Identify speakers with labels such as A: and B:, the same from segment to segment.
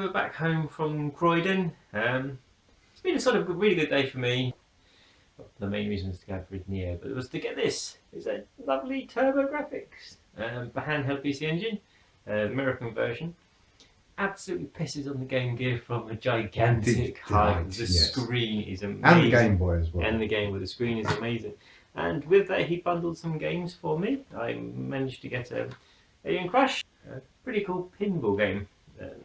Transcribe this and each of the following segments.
A: we're back home from Croydon. It's been a sort of really good day for me. The main reason was to go for the air, but it was to get this. It's a lovely TurboGrafx handheld PC engine, American version. Absolutely pisses on the Game Gear from a gigantic height. The screen is amazing.
B: And the Game Boy as well.
A: And the Game Boy, the screen is amazing. And with that, he bundled some games for me. I managed to get Alien Crush, a pretty cool pinball game.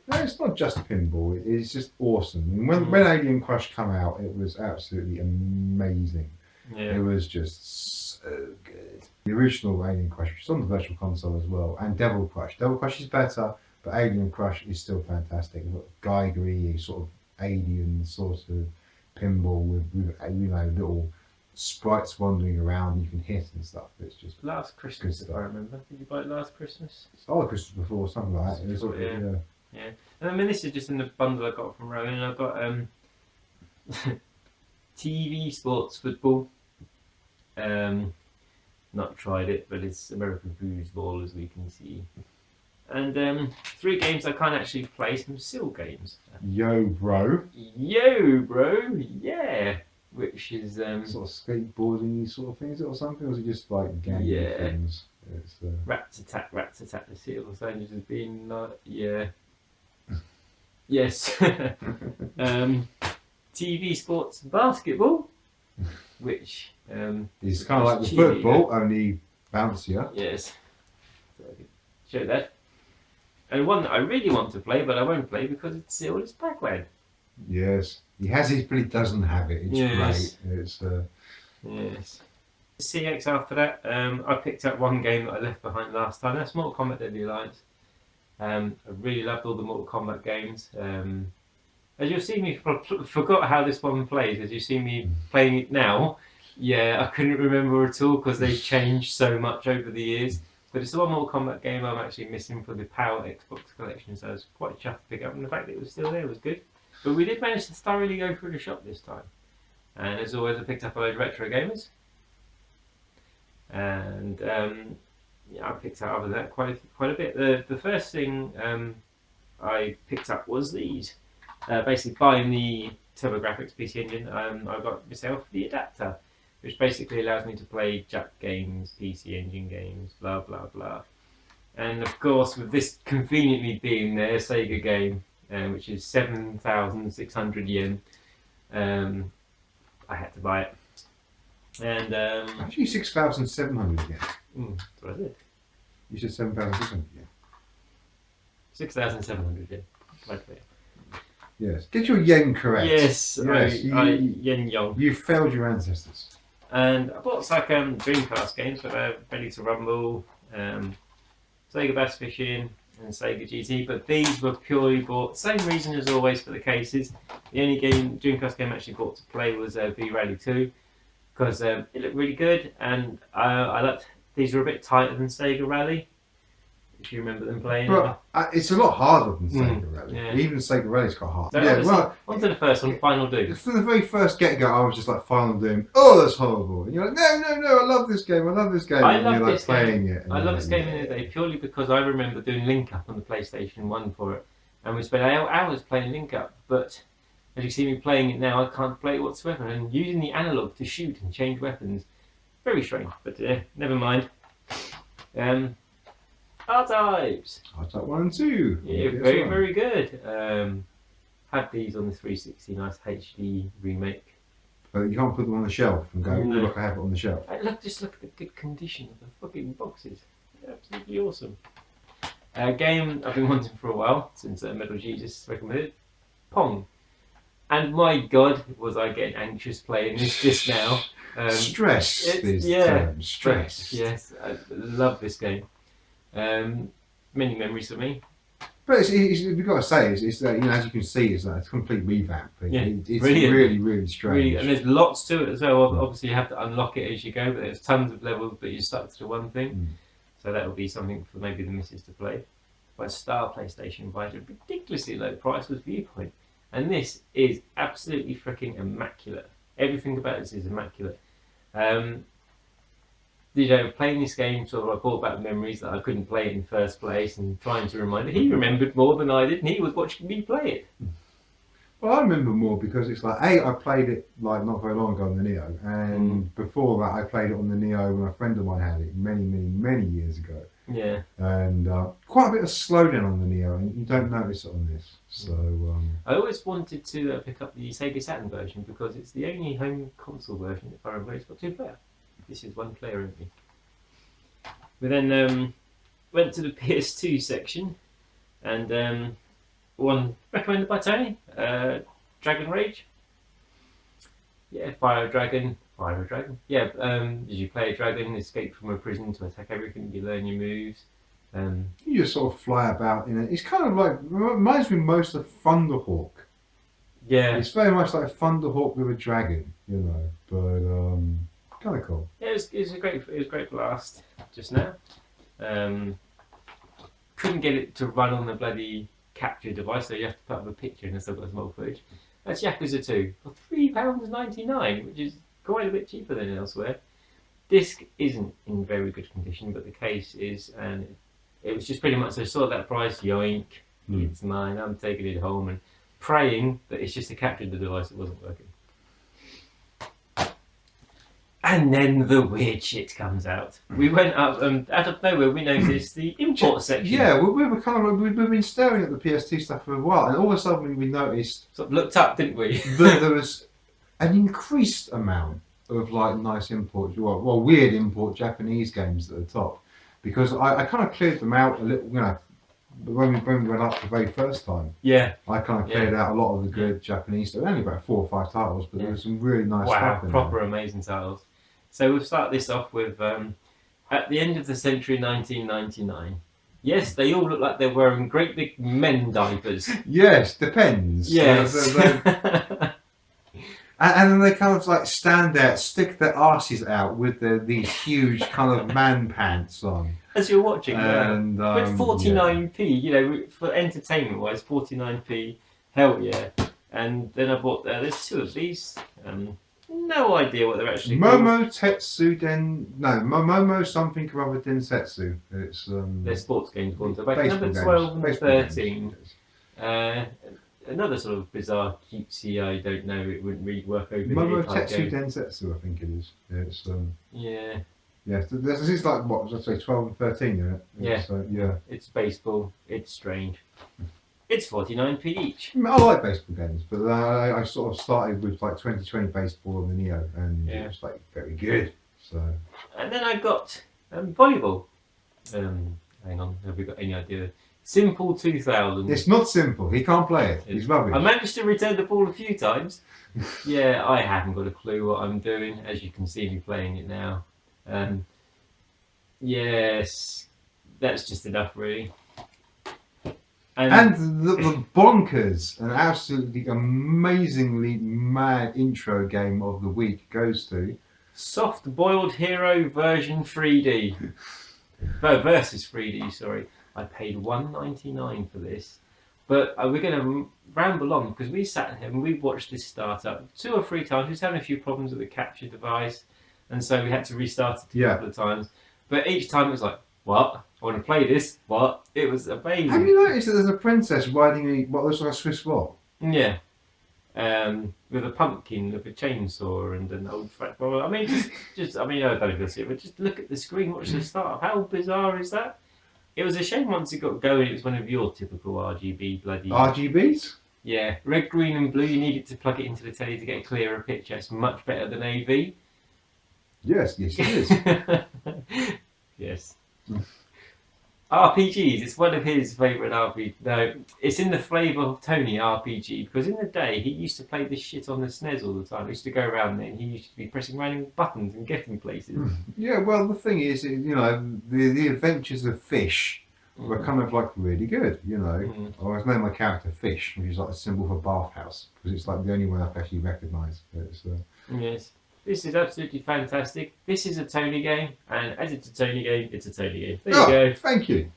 B: No, it's not just pinball, it's just awesome. And when Alien Crush came out, it was absolutely amazing.
A: Yeah.
B: It was just so good. The original Alien Crush, which is on the Virtual Console as well, and Devil Crush. Devil Crush is better, but Alien Crush is still fantastic. It's got Geigery, sort of alien sort of pinball with little sprites wandering around you can hit and stuff. It's just
A: last Christmas, if I remember. Did you buy it last Christmas?
B: Oh, Christmas before, something like that. It was sort of,
A: yeah. And I mean, this is just in the bundle I got from Rowan. I've got TV sports football. Not tried it, but it's American foosball, as we can see. And 3 games I can't actually play, some SEAL games.
B: Yo, bro.
A: Yo, bro. Yeah. Which is
B: sort of skateboarding sort of things or something, or is it just like gang things? It's
A: Rats attack the SEALs. They're just being like, yeah. Yes. TV sports basketball, which
B: it's kind of like the football, only bouncier.
A: Yes. So I could show that. And one that I really want to play, but I won't play because it's still is Pac-Man.
B: Yes, he has it, but he doesn't have it. It's great. It's
A: yes. CX after that, I picked up one game that I left behind last time. That's Mortal Kombat Deadly Alliance. I really loved all the Mortal Kombat games. As you'll see me forgot how this one plays. As you see me playing it now, yeah, I couldn't remember at all because they've changed so much over the years. But it's the one Mortal Kombat game I'm actually missing for the PAL Xbox collection, so I was quite chuffed to pick up. And the fact that it was still there was good. But we did manage to thoroughly go through the shop this time. And as always, I picked up a load of retro gamers. And I picked up, other than that, quite a bit. The first thing I picked up was these. Basically, buying the TurboGrafx PC engine, I got myself the adapter, which basically allows me to play Jack games, PC Engine games, blah blah blah. And of course, with this conveniently being their Sega game, which is 7,600 yen, I had to buy it. And
B: actually 6,700 yen.
A: That's what I did.
B: You said 7,600 yen.
A: 6,700 yen. Right there.
B: Yes, get your yen correct.
A: Yes, yen yong.
B: You failed your ancestors.
A: And I bought like Dreamcast games, but they're Ready to Rumble, Sega Bass Fishing, and Sega GT. But these were purely bought, same reason as always for the cases. The only Dreamcast game I actually bought to play was V Rally 2, because it looked really good, and I liked. These were a bit tighter than Sega Rally, if you remember them playing.
B: But it's a lot harder than Sega Rally.
A: Yeah.
B: Even Sega Rally's quite hard.
A: So on to the first one, Final Doom.
B: From the very first get-go, I was just like, Final Doom, oh, that's horrible. And you're like, no, I love this game,
A: I love
B: and you're like playing it.
A: I love this game in the day purely because I remember doing Link Up on the PlayStation 1 for it. And we spent hours playing Link Up, but as you see me playing it now, I can't play it whatsoever. And using the analog to shoot and change weapons, very strange, but never mind. R-Types!
B: R-Type 1 and 2.
A: Yeah, very good. Had these on the 360, nice HD remake.
B: But you can't put them on the shelf and go, look, I have it on the shelf.
A: Just look at the good condition of the fucking boxes. They're absolutely awesome. A game I've been wanting for a while, since Metal Jesus recommended, Pong. And my god, was I getting anxious playing this just now.
B: Stress. Stress.
A: Yes, I love this game. Many memories for me.
B: But you've got to say, it's as you can see, it's like a complete revamp. It's
A: brilliant.
B: really strange.
A: And there's lots to it as well. Obviously, you have to unlock it as you go, but there's tons of levels, but you're stuck to one thing. So that will be something for maybe the missus to play. But Star PlayStation buys a ridiculously low price with Viewpoint. And this is absolutely freaking immaculate. Everything about this is immaculate. playing this game sort of I brought back memories that I couldn't play it in the first place, and trying to remind him. He remembered more than I did, and he was watching me play it.
B: Well, I remember more because it's like I played it like not very long ago on the Neo, and before that I played it on the Neo when a friend of mine had it many years ago.
A: Yeah.
B: And quite a bit of slowdown on the Neo, and you don't notice it on this. So
A: I always wanted to pick up the Sega Saturn version because it's the only home console version, if I remember. It's got 2 player. This is 1 player only. We then went to the PS2 section, and one recommended by Tony, Dragon Rage. Yeah, Fire Dragon. Yeah, did you play a dragon, escape from a prison to attack everything, you learn your moves.
B: You just sort of fly about in it. It's kind of like, reminds me most of Thunderhawk.
A: Yeah.
B: It's very much like Thunderhawk with a dragon, you know, but kind of cool.
A: Yeah, it was a great blast just now. Couldn't get it to run on the bloody capture device, so you have to put up a picture, and I still got some old footage. That's Yakuza 2 for £3.99, which is quite a bit cheaper than elsewhere. Disc isn't in very good condition, but the case is, and it was just pretty much, I saw that price, yoink, it's mine, I'm taking it home, and praying that it's just a capture device that wasn't working. And then the weird shit comes out. We went up, out of nowhere, we noticed the import section.
B: Yeah, we were kind of, we've been staring at the PS2 stuff for a while, and all of a sudden we noticed...
A: Sort of looked up, didn't we?
B: that there was an increased amount of like nice import, well, weird import Japanese games at the top. Because I kind of cleared them out a little, you know, when we went up the very first time.
A: Yeah.
B: I kind of cleared out a lot of the good Japanese stuff. Only about 4 or 5 titles, but there was some really nice stuff in
A: proper
B: there.
A: Amazing titles. So we'll start this off with at the end of the century, 1999. Yes, they all look like they're wearing great big men diapers.
B: Yes, depends.
A: Yes.
B: And then they kind of like stand there, stick their arses out with these huge kind of man pants on.
A: As you're watching,
B: and
A: with 49p, you know, for entertainment wise, 49p, hell yeah. And then I bought, there's 2 of these. No idea what they're actually called.
B: Momo something or other Densetsu. It's
A: they're sports games, ones. Back
B: baseball
A: number
B: games.
A: 12 and
B: Baseball
A: 13.
B: games.
A: Another sort of bizarre, cutesy, I don't know, it wouldn't really work over
B: Momo
A: here type game.
B: Densetsu, I think it is. It's
A: Yeah.
B: yeah. This is like what? Let's say 12 and 13, isn't it?
A: Yeah.
B: Yeah.
A: It's baseball. It's strange. It's 49p each.
B: I mean, I like baseball games, but I sort of started with like 2020 baseball on the Neo, and it was like very good. So.
A: And then I got volleyball. Hang on, have we got any idea? Simple 2000.
B: It's not simple. He can't play it. He's rubbish.
A: I managed to return the ball a few times. Yeah, I haven't got a clue what I'm doing, as you can see me playing it now. Yes, that's just enough, really.
B: And the bonkers and absolutely amazingly mad intro game of the week goes to
A: Soft Boiled Hero version 3D. No, versus 3D, sorry. I paid $1.99 for this. But we're going to ramble on because we sat here and we watched this start up 2 or 3 times. We was having a few problems with the capture device, and so we had to restart it a couple of times. But each time it was like, what? I want to play this. What? It was amazing.
B: Have you noticed that there's a princess riding what looks like a Swiss roll?
A: Yeah. With a pumpkin, with a chainsaw, and an old fat bottle. I mean, I mean, I don't know if you'll see it, but just look at the screen, watch the start. How bizarre is that? It was a shame once it got going, it was one of your typical RGB bloody...
B: RGBs?
A: Yeah. Red, green and blue, you needed to plug it into the telly to get a clearer picture. It's much better than AV.
B: Yes, it is.
A: Yes. RPGs, it's one of his favourite RPGs. No, it's in the flavour of Tony RPG, because in the day he used to play this shit on the SNES all the time. He used to go around there and he used to be pressing random buttons and getting places.
B: Yeah, well, the thing is, you know, the adventures of Fish were kind of like really good, you know. I always named my character Fish, which is like a symbol for bathhouse, because it's like the only one I've actually recognised.
A: Yes. This is absolutely fantastic. This is a Tony game, and as it's a Tony game, it's a Tony game. There you go.
B: Thank you.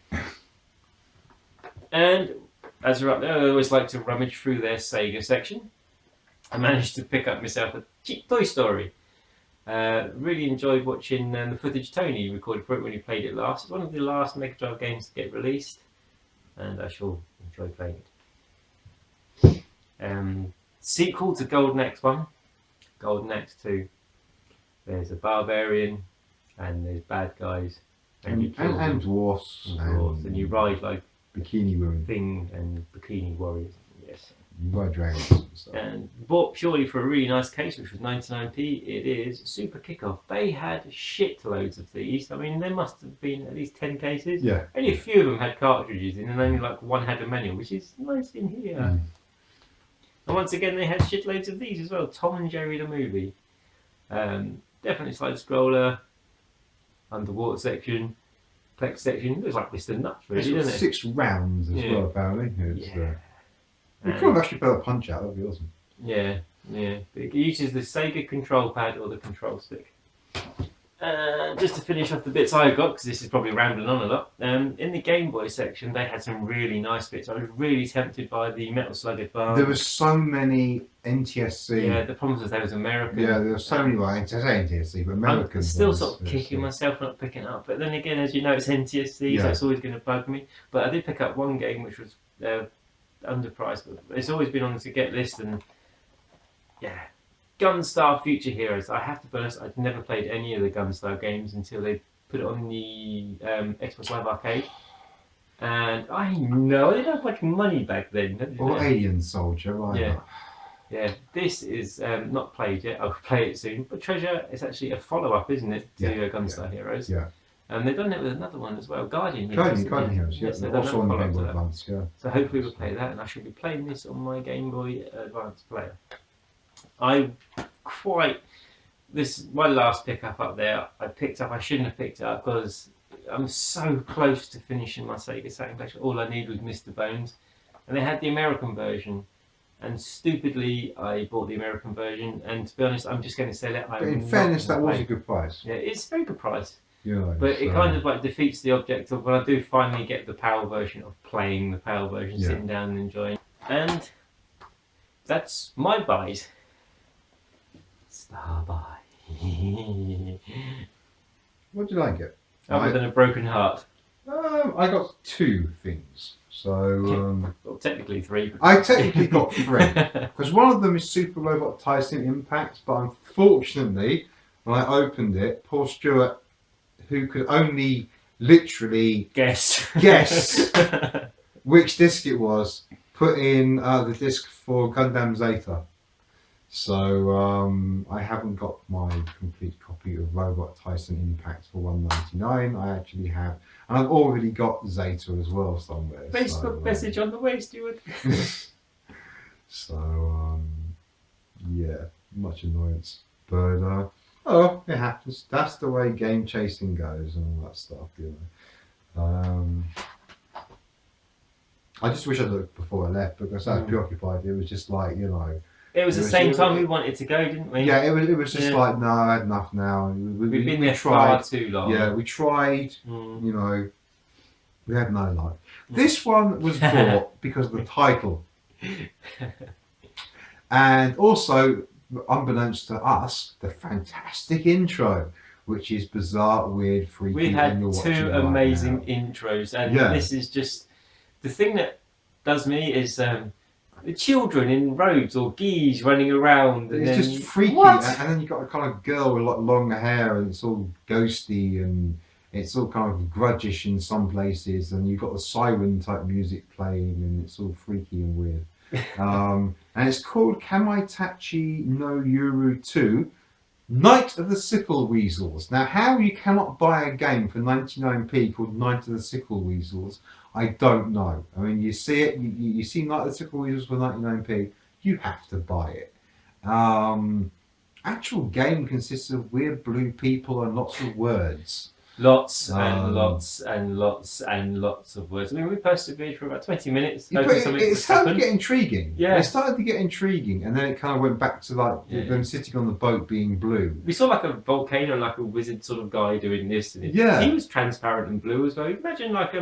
A: And as we're up there, I always like to rummage through their Sega section. I managed to pick up myself a cheap Toy Story. Really enjoyed watching the footage Tony recorded for it when he played it last. It's one of the last Mega Drive games to get released, and I shall enjoy playing it. Sequel to Golden Axe 1, Golden Axe 2. There's a barbarian, and there's bad guys, and you kill them.
B: dwarfs,
A: And you ride like
B: bikini women,
A: Thing and Bikini Warriors. Yes.
B: you ride dragons and stuff.
A: And bought purely for a really nice case, which was 99p. It is Super Kickoff. They had shitloads of these. I mean, there must have been at least 10 cases.
B: Yeah.
A: Only a few of them had cartridges in, and only like one had a manual, which is nice in here. And once again, they had shitloads of these as well. Tom and Jerry the movie. Definitely side scroller. Underwater section. Plex section. Looks like Mr. Nuts, really, doesn't it?
B: 6 rounds as well, apparently. It's, we could have actually put a punch out, that'd be awesome.
A: Yeah. But it uses the Sega control pad or the control stick. Just to finish off the bits I got, because this is probably rambling on a lot. In the Game Boy section, they had some really nice bits. I was really tempted by the Metal Slug Advance.
B: There were so many NTSC.
A: Yeah, the problem was there was American.
B: Yeah, there were so many, I say NTSC, but American.
A: I'm still sort of kicking myself for not picking it up. But then again, as you know, it's NTSC, so it's always going to bug me. But I did pick up one game which was underpriced, but it's always been on the get list, and yeah. Gunstar Future Heroes. I have to be honest, I'd never played any of the Gunstar games until they put it on the Xbox Live Arcade. And I know I didn't have much money back then.
B: Or Alien Soldier, right?
A: Yeah, this is not played yet. I'll play it soon. But Treasure is actually a follow-up, isn't it, to Gunstar Heroes?
B: Yeah.
A: And they've done it with another one as well, Guardian
B: Heroes.
A: Heroes.
B: Guardian Heroes, yes.
A: So
B: also on the Game Boy Advance,
A: So hopefully we'll play that, and I should be playing this on my Game Boy Advance player. My last pickup up there, I shouldn't have picked it up because I'm so close to finishing my Sega Saturn collection. All I need was Mr. Bones, and they had the American version, and stupidly I bought the American version, and to be honest, I'm just going to sell it.
B: But in fairness, that was a good price.
A: Yeah, it's a very good price.
B: Yeah,
A: but it kind of like defeats the object of when I do finally get the PAL version of playing the PAL version, sitting down and enjoying. And that's my buys. Star buy.
B: What did I get?
A: Other than a broken heart.
B: I got 2 things. So
A: well, technically 3.
B: I technically got 3 because one of them is Super Robot Tyson Impact, but unfortunately, when I opened it, poor Stuart, who could only literally guess which disc it was, put in the disc for Gundam Zeta. So I haven't got my complete copy of Robot Tyson Impact for $1.99. I actually have, and I've already got Zeta as well somewhere.
A: Facebook message on the way, Stuart.
B: So yeah, much annoyance, but oh, it happens. That's the way game chasing goes and all that stuff, you know. I just wish I'd looked before I left because I was preoccupied. It was just like, you know.
A: It was the same time we wanted to go, didn't we?
B: Yeah, it was just like, no, I had enough now.
A: We've been there far too long.
B: Yeah, we tried, you know, we had no luck. This one was bought because of the title. And also, unbeknownst to us, the fantastic intro, which is bizarre, weird, freaky.
A: We've had 2 amazing intros, and this is just the thing that does me is the children in robes or geese running around. And
B: it's just freaky, and then you've got a kind of girl with like long hair, and it's all ghosty, and it's all kind of grudgish in some places, and you've got the siren type music playing, and it's all freaky and weird. And it's called Kamaitachi no Yuru 2, Night of the Sickle Weasels. Now, how you cannot buy a game for 99p called Night of the Sickle Weasels, I don't know. I mean, you see it, you see Night of the Sickle Weasels for 99p, you have to buy it. Actual game consists of weird blue people and lots of words.
A: Lots and lots and lots and lots of words. I mean, we persevered for about 20 minutes.
B: It started to get intriguing.
A: Yeah.
B: It started to get intriguing, and then it kind of went back to like them sitting on the boat being blue.
A: We saw like a volcano, like a wizard sort of guy doing this. And he was transparent and blue as well. Imagine like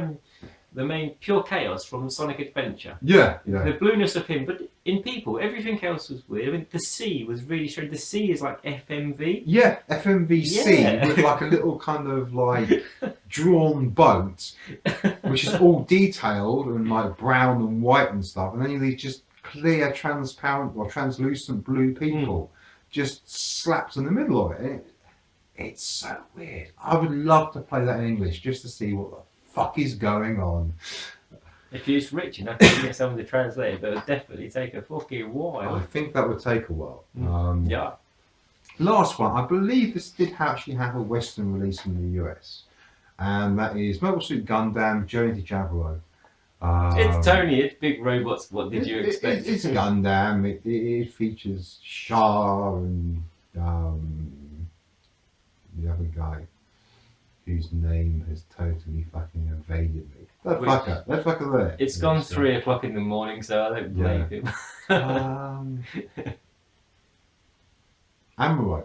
A: the main pure chaos from Sonic Adventure.
B: Yeah, yeah.
A: The blueness of him, but in people, everything else was weird. I mean, the sea was really strange. The sea is like FMV.
B: Yeah, FMVC
A: Yeah.
B: with like a little kind of like drawn boat, which is all detailed and like brown and white and stuff, and then you these just clear, transparent or translucent blue people just slapped in the middle of it. It's so weird. I would love to play that in English just to see what the fuck is going on.
A: If you're rich enough to get someone to translate it, but it would definitely take a fucking while.
B: I think that would take a while.
A: Yeah.
B: Last one, I believe this did actually have a Western release in the US, and that is Mobile Suit Gundam Journey to Javro.
A: It's Tony, it's big robots. What did you expect?
B: It's Gundam. It features Shah and the other guy whose name has totally fucking evaded me. That fucker there.
A: It's gone 3 o'clock in the morning, so I don't blame him.
B: Amuro.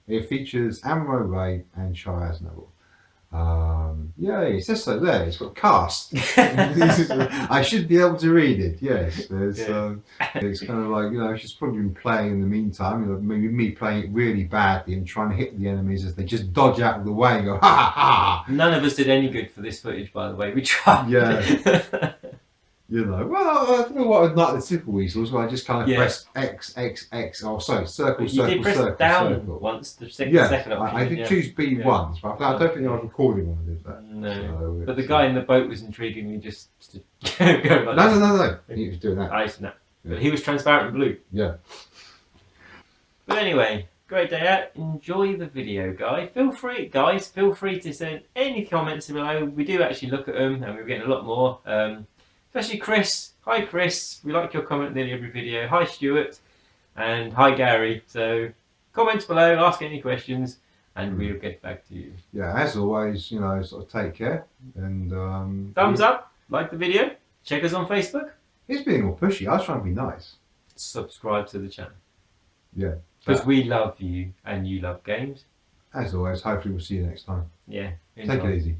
B: It features Amuro Ray and Shah Aznavour. Yeah, it says so there. It's got cast. I should be able to read it. Yes, there's. It's kind of like, you know, she's probably been playing in the meantime. You know, maybe me playing it really badly and trying to hit the enemies as they just dodge out of the way and go ha ha ha.
A: None of us did any good for this footage, by the way. We tried.
B: Yeah. You know, well, I don't know what I'd like the Super Weasels, where I just kind of press X, X, X, oh, sorry, circle,
A: you
B: circle,
A: did press
B: circle,
A: down
B: circle.
A: once, the second option.
B: I did choose B once, but I don't think I was recording when I did that.
A: No,
B: so
A: but the guy in the boat was intriguingly just going like
B: No. He was doing that.
A: I snap. But he was transparent and blue.
B: Yeah.
A: But anyway, great day out. Enjoy the video, guys. Feel free to send any comments below. We do actually look at them, and we're getting a lot more. Especially Chris. Hi Chris, we like your comment nearly every video. Hi Stuart, and hi Gary. So comments below, ask any questions, and we'll get back to you.
B: Yeah, as always, you know, sort of take care and
A: thumbs up, like the video, check us on Facebook.
B: He's being all pushy. I was trying to be nice.
A: Subscribe to the channel.
B: Yeah,
A: because we love you and you love games.
B: As always, hopefully we'll see you next time.
A: Yeah.
B: Take it easy.